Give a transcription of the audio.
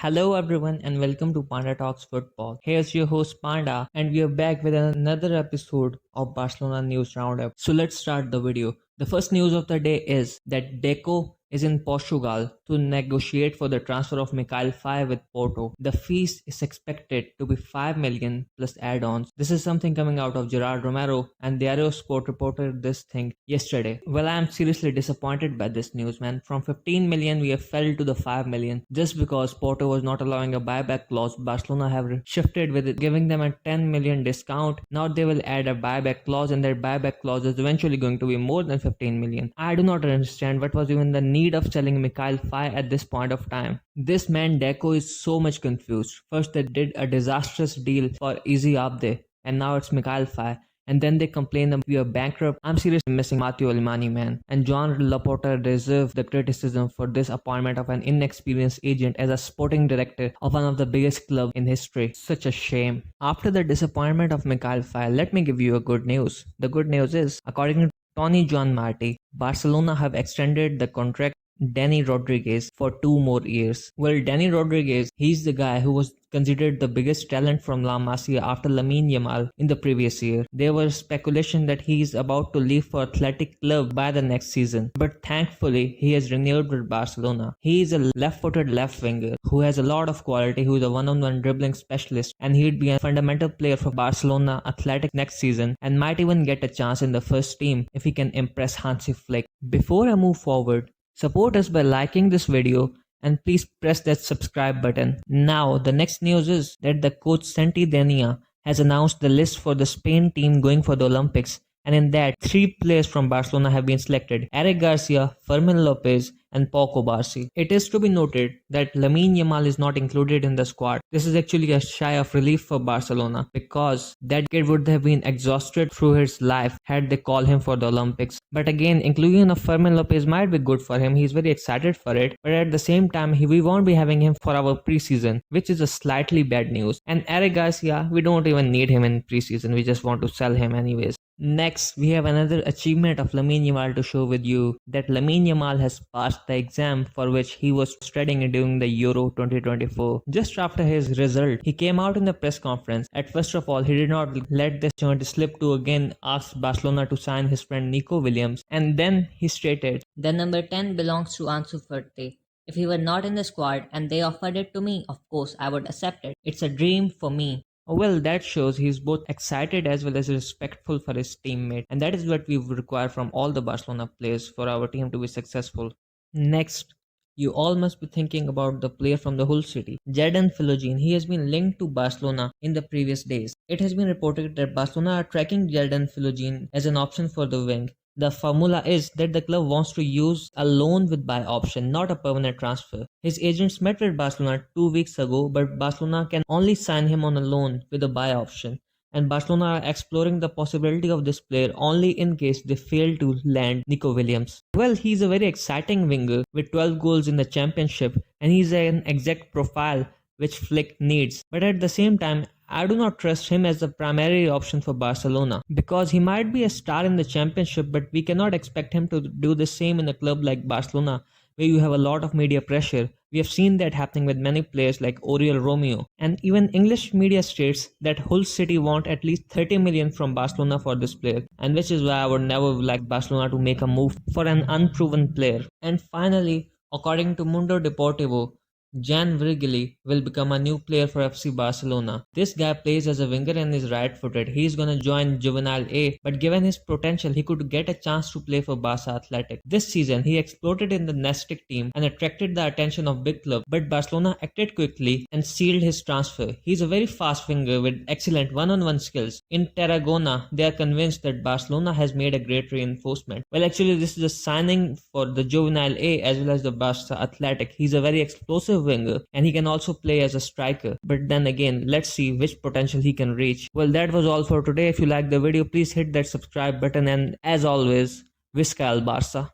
Hello everyone and welcome to Panda Talks Football. Here's your host Panda and we are back with another episode of Barcelona News Roundup. So let's start the video. The first news of the day is that Deco is in Portugal to negotiate for the transfer of Faye with Porto. The fees is expected to be 5 million plus add-ons. This is something coming out of Gerard Romero, and Diario Sport reported this thing yesterday. Well, I am seriously disappointed by this news, man. From 15 million we have fell to the 5 million just because Porto was not allowing a buyback clause. Barcelona have shifted with it, giving them a 10 million discount. Now they will add a buyback clause, and that buyback clause is eventually going to be more than 15 million. I do not understand what was even the need of selling Faye at this point of time. This man Deco is so much confused. First they did a disastrous deal for Easy Abde, and now it's Faye. And then they complain that we are bankrupt. I'm seriously missing Matteo Alemany, man. And John Laporta deserves the criticism for this appointment of an inexperienced agent as a sporting director of one of the biggest clubs in history. Such a shame. After the disappointment of Faye, let me give you a good news. The good news is, according to Tony John Marty, Barcelona have extended the contract Dani Rodriguez for 2 more years. Well, Dani Rodriguez, he's the guy who was considered the biggest talent from La Masia after Lamine Yamal in the previous year. There was speculation that he is about to leave for Athletic Club by the next season, but thankfully he has renewed with Barcelona. He is a left-footed left winger who has a lot of quality, who is a one-on-one dribbling specialist, and he'd be a fundamental player for Barcelona Athletic next season and might even get a chance in the first team if he can impress Hansi Flick. Before I move forward, support us by liking this video and please press that subscribe button. Now, the next news is that the coach Santi Denia has announced the list for the Spain team going for the Olympics, and in that, 3 players from Barcelona have been selected: Eric Garcia, Fermin Lopez, and Pau Cubarsí. It is to be noted that Lamine Yamal is not included in the squad. This is actually a sigh of relief for Barcelona because that kid would have been exhausted through his life had they called him for the Olympics. But again, inclusion of Fermin Lopez might be good for him. He's very excited for it. But at the same time, we won't be having him for our preseason, which is a slightly bad news. And Eric Garcia, we don't even need him in preseason. We just want to sell him anyways. Next, we have another achievement of Lamine Yamal to show with you, that Lamine Yamal has passed the exam for which he was studying during the Euro 2024. Just after his result, he came out in the press conference. At first of all, he did not let this opportunity slip to again ask Barcelona to sign his friend Nico Williams, and then he stated, "The number 10 belongs to Ansu Fati. If he were not in the squad and they offered it to me, of course I would accept it. It's a dream for me." Well, that shows he's both excited as well as respectful for his teammate, and that is what we require from all the Barcelona players for our team to be successful. Next, you all must be thinking about the player from the Hull City, Jadon Philogene. He has been linked to Barcelona in the previous days. It has been reported that Barcelona are tracking Jadon Philogene as an option for the wing. The formula is that the club wants to use a loan with buy option, not a permanent transfer. His agents met with Barcelona 2 weeks ago, but Barcelona can only sign him on a loan with a buy option. And Barcelona are exploring the possibility of this player only in case they fail to land Nico Williams. Well, he's a very exciting winger with 12 goals in the championship, and he's an exact profile which Flick needs. But at the same time, I do not trust him as the primary option for Barcelona because he might be a star in the championship, but we cannot expect him to do the same in a club like Barcelona where you have a lot of media pressure. We have seen that happening with many players like Oriol Romeo, and even English media states that Hull City want at least 30 million from Barcelona for this player, and which is why I would never like Barcelona to make a move for an unproven player. And finally, according to Mundo Deportivo, Jan Virgili will become a new player for FC Barcelona. This guy plays as a winger and is right-footed. He is gonna join Juvenile A, but given his potential, he could get a chance to play for Barca Athletic. This season, he exploded in the Nastic team and attracted the attention of big clubs, but Barcelona acted quickly and sealed his transfer. He's a very fast winger with excellent one-on-one skills. In Tarragona, they are convinced that Barcelona has made a great reinforcement. Well, actually, this is a signing for the Juvenile A as well as the Barca Athletic. He's a very explosive winger and he can also play as a striker, but then again, let's see which potential he can reach. Well, that was all for today. If you liked the video, please hit that subscribe button, and as always, Visca el Barça.